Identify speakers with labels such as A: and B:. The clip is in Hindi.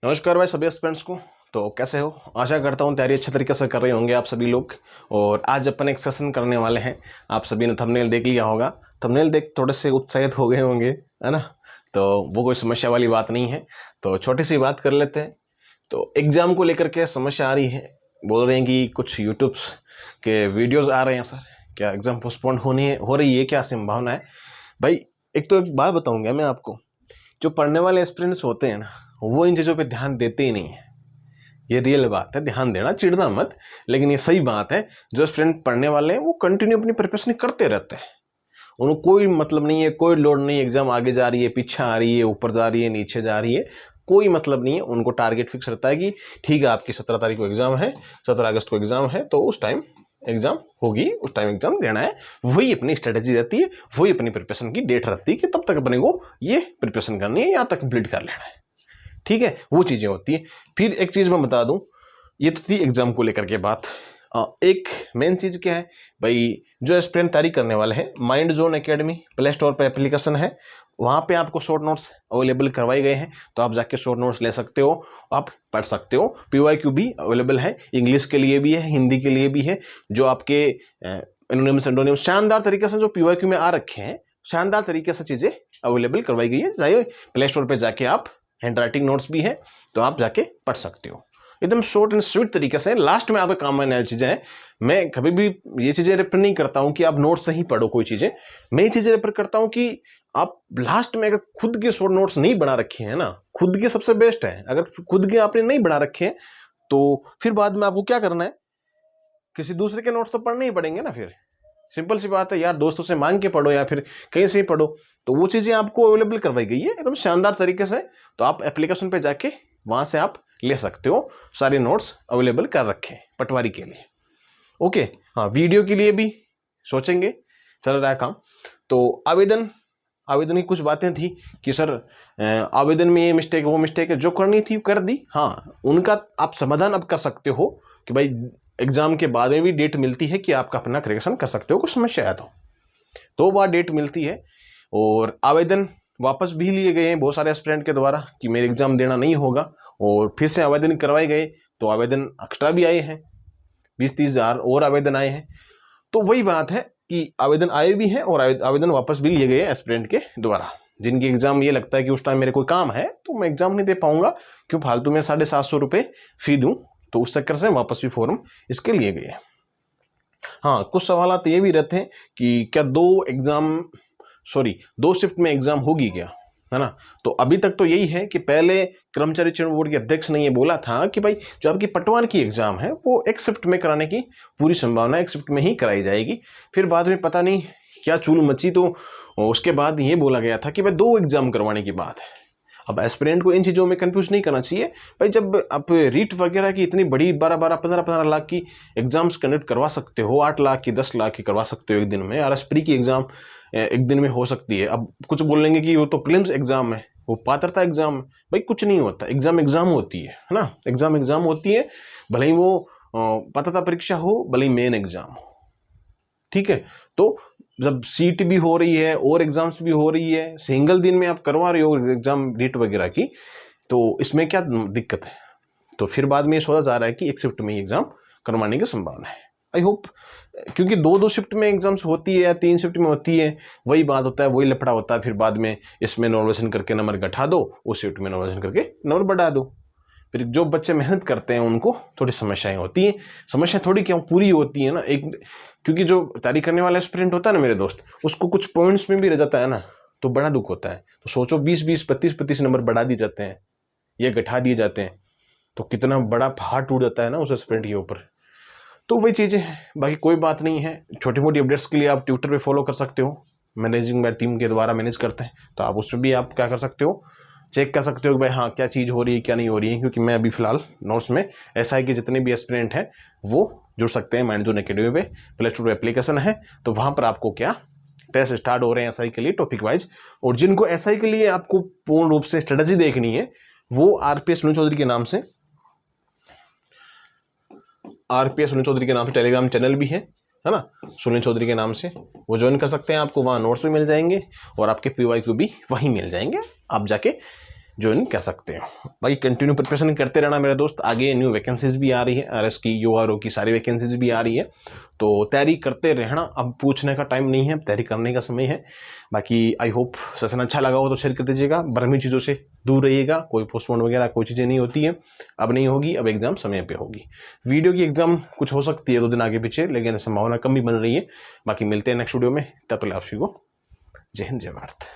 A: नमस्कार भाई सभी स्टूडेंट्स को। तो कैसे हो? आशा करता हूँ तैयारी अच्छे तरीके से कर रहे होंगे आप सभी लोग। और आज अपन एक सेशन करने वाले हैं। आप सभी ने थंबनेल देख लिया होगा, थंबनेल देख थोड़े से उत्साहित हो गए होंगे, है ना? तो वो कोई समस्या वाली बात नहीं है। तो छोटी सी बात कर लेते हैं। तो एग्ज़ाम को लेकर के समस्या आ रही है, बोल रहे हैं कि कुछ यूट्यूब्स के वीडियोज़ आ रहे हैं। सर क्या एग्ज़ाम पोस्टपोन हो रही है, क्या संभावना है? भाई एक बात बताऊँगा मैं आपको, जो पढ़ने वाले एस्पिरेंट्स होते हैं ना, वो इन चीज़ों पे ध्यान देते ही नहीं है। ये रियल बात है, ध्यान देना, चिढ़ना मत, लेकिन ये सही बात है। जो एस्पिरेंट पढ़ने वाले हैं वो कंटिन्यू अपनी प्रिपरेशन करते रहते हैं। उनको कोई मतलब नहीं है, कोई लोड नहीं है, एग्जाम आगे जा रही है, पीछे आ रही है, ऊपर जा रही है, नीचे जा रही है, कोई मतलब नहीं है। उनको टारगेट फिक्स रहता है कि ठीक है आपकी 17 तारीख को एग्जाम है, 17 अगस्त को एग्जाम है, तो उस टाइम एग्जाम होगी, उस टाइम एग्जाम देना है। वही अपनी स्ट्रेटेजी रहती है, वही अपनी प्रिपरेशन की डेट रहती है कि तब तक अपने को ये प्रिपरेशन करनी है, यहाँ तक कंप्लीट कर लेना है। ठीक है, वो चीज़ें होती है। फिर एक चीज़ मैं बता दूं, ये तो थी एग्जाम को लेकर के बात। एक मेन चीज़ क्या है भाई, जो एस्पिरेंट तैयारी करने वाले हैं, mind zone academy play store पर एप्लीकेशन है, वहाँ पे आपको शॉर्ट नोट्स अवेलेबल करवाए गए हैं। तो आप जाके शॉर्ट नोट्स ले सकते हो, आप पढ़ सकते हो। PYQ भी अवेलेबल है, इंग्लिश के लिए भी है, हिंदी के लिए भी है। जो आपके एनोनिमस एंडोनिमस शानदार तरीके से जो PYQ में आ रखे हैं, शानदार तरीके से चीज़ें अवेलेबल करवाई गई है। चाहे प्ले स्टोर पर जाके आप, हैंड राइटिंग नोट्स भी है तो आप जाके पढ़ सकते हो, एकदम शॉर्ट एंड स्वीट तरीके से। लास्ट में आपके काम आने वाली चीज़ें हैं। मैं कभी भी ये चीज़ें रेफर नहीं करता हूँ कि आप नोट्स से ही पढ़ो कोई चीज़ें। मैं ये चीज़ें रेफर करता हूँ कि आप लास्ट में अगर खुद के शॉर्ट नोट्स नहीं बना रखे हैं ना, खुद के सबसे बेस्ट है। अगर खुद के आपने नहीं बना रखे हैं तो फिर बाद में आपको क्या करना है, किसी दूसरे के नोट्स तो पढ़ने ही पड़ेंगे ना। फिर सिंपल सी बात है यार, दोस्तों से मांग के पढ़ो या फिर कहीं से ही पढ़ो। तो वो चीज़ें आपको अवेलेबल करवाई गई है एकदम शानदार तरीके से। तो आप एप्लीकेशन पे जाके वहाँ से आप ले सकते हो, सारे नोट्स अवेलेबल कर रखे हैं पटवारी के लिए। ओके, हाँ, वीडियो के लिए भी सोचेंगे, चल रहा है काम। तो आवेदन की कुछ बातें थी कि सर आवेदन में ये मिस्टेक वो मिस्टेक है, जो करनी थी कर दी। हाँ, उनका आप समाधान अब कर सकते हो कि भाई एग्जाम के बाद में भी डेट मिलती है कि आपका अपना करेक्शन कर सकते हो, कुछ समस्या है तो 2 बार डेट मिलती है। और आवेदन वापस भी लिए गए हैं बहुत सारे एस्पिरेंट के द्वारा कि मेरे एग्जाम देना नहीं होगा, और फिर से आवेदन करवाए गए। तो आवेदन एक्स्ट्रा भी आए हैं, 20-30 हज़ार और आवेदन आए हैं। तो वही बात है कि आवेदन आए भी हैं और आवेदन वापस भी लिए गए एस्पिरेंट के द्वारा, जिनकी एग्जाम ये लगता है कि उस टाइम मेरे कोई काम है तो मैं एग्जाम नहीं दे पाऊंगा, क्यों फालतू में 750 रुपये फी दूं। तो उस चक्कर से वापस भी फॉर्म इसके लिए गए। हाँ, कुछ सवाल ये भी रहते हैं कि क्या 2 शिफ्ट में एग्जाम होगी क्या, है ना? तो अभी तक तो यही है कि पहले कर्मचारी चयन बोर्ड के अध्यक्ष ने ये बोला था कि भाई जो आपकी पटवार की एग्जाम है वो एक शिफ्ट में कराने की पूरी संभावना, एक शिफ्ट में ही कराई जाएगी। फिर बाद में पता नहीं क्या चूल मची, तो उसके बाद ये बोला गया था कि भाई 2 एग्जाम करवाने की बात है। अब एस्पिरेंट को इन चीज़ों में कंफ्यूज नहीं करना चाहिए भाई। जब आप रीट वगैरह की इतनी बड़ी 12-12, 15-15 लाख की एग्जाम्स कंडक्ट करवा सकते हो, 8 लाख की, 10 लाख की करवा सकते हो एक दिन में, और एस्पिरी की एग्जाम एक दिन में हो सकती है। अब कुछ बोलेंगे कि वो तो प्रीलिम्स एग्जाम है, वो पात्रता एग्जाम है। भाई कुछ नहीं होता, एग्जाम होती है ना, एग्जाम होती है। भले ही वो पात्रता परीक्षा हो, भले ही मेन एग्जाम हो, ठीक है। तो जब सीट भी हो रही है और एग्जाम्स भी हो रही है, सिंगल दिन में आप करवा रहे हो एग्जाम डेट वगैरह की, तो इसमें क्या दिक्कत है? तो फिर बाद में ये सोचा जा रहा है कि एक शिफ्ट में ही एग्जाम करवाने की संभावना है। आई होप, क्योंकि 2-2 शिफ्ट में एग्जाम्स होती है या 3 शिफ्ट में होती है, वही बात होता है, वही लफड़ा होता है। फिर बाद में इसमें नॉर्मलाइजेशन करके नंबर घटा दो, उस शिफ्ट में नॉर्मलाइजेशन करके नंबर बढ़ा दो। फिर जो बच्चे मेहनत करते हैं उनको थोड़ी समस्याएं होती हैं। समस्या थोड़ी क्यों पूरी होती है ना, एक क्योंकि जो तैयारी करने वाला स्टूडेंट होता है ना मेरे दोस्त, उसको कुछ पॉइंट्स में भी रह जाता है ना, तो बड़ा दुख होता है। तो सोचो 20-20, 25-25 नंबर बढ़ा दिए जाते हैं या घटा दिए जाते हैं, तो कितना बड़ा पहाड़ टूट जाता है ना उस स्टूडेंट के ऊपर। तो वही चीज़ें हैं, बाकी कोई बात नहीं है। छोटी मोटी अपडेट्स के लिए आप ट्विटर पे फॉलो कर सकते हो, मैनेजिंग में टीम के द्वारा मैनेज करते हैं, तो आप उसमें भी आप क्या कर सकते हो, चेक कर सकते हो कि भाई हाँ क्या चीज़ हो रही है क्या नहीं हो रही है। क्योंकि मैं अभी फिलहाल नोट्स में SI के जितने भी एस्पिरेंट हैं वो जुड़ सकते हैं माइंड जोन एकेडमी पे, प्ले स्टोर पे एप्लीकेशन है, तो वहाँ पर आपको क्या टेस्ट स्टार्ट हो रहे हैं SI के लिए टॉपिक वाइज। और जिनको SI के लिए आपको पूर्ण रूप से स्ट्रेटजी देखनी है, वो RPS सुनील चौधरी के नाम से टेलीग्राम चैनल भी है ना, सुनील चौधरी के नाम से, वो ज्वाइन कर सकते हैं। आपको वहाँ नोट्स भी मिल जाएंगे और आपके PYQ भी वहीं मिल जाएंगे। आप जाके ज्वाइन कर सकते हो। बाकी कंटिन्यू प्रिपरेशन करते रहना मेरे दोस्त, आगे न्यू वैकेंसीज भी आ रही है, आरएस की, यूआरओ की सारी वैकेंसीज भी आ रही है, तो तैयारी करते रहना। अब पूछने का टाइम नहीं है, तैयारी करने का समय है। बाकी आई होप सेशन अच्छा लगा हो तो शेयर कर दीजिएगा, भ्रमी चीज़ों से दूर रहिएगा, कोई पोस्टपोन वगैरह कोई चीज़ें नहीं होती है, अब नहीं होगी, अब एग्जाम समय पे होगी। वीडियो की एग्जाम कुछ हो सकती है 2 दिन आगे पीछे, लेकिन संभावना कम भी बन रही है। बाकी मिलते हैं नेक्स्ट वीडियो में, तब तक आप सभी को जय हिंद जय भारत।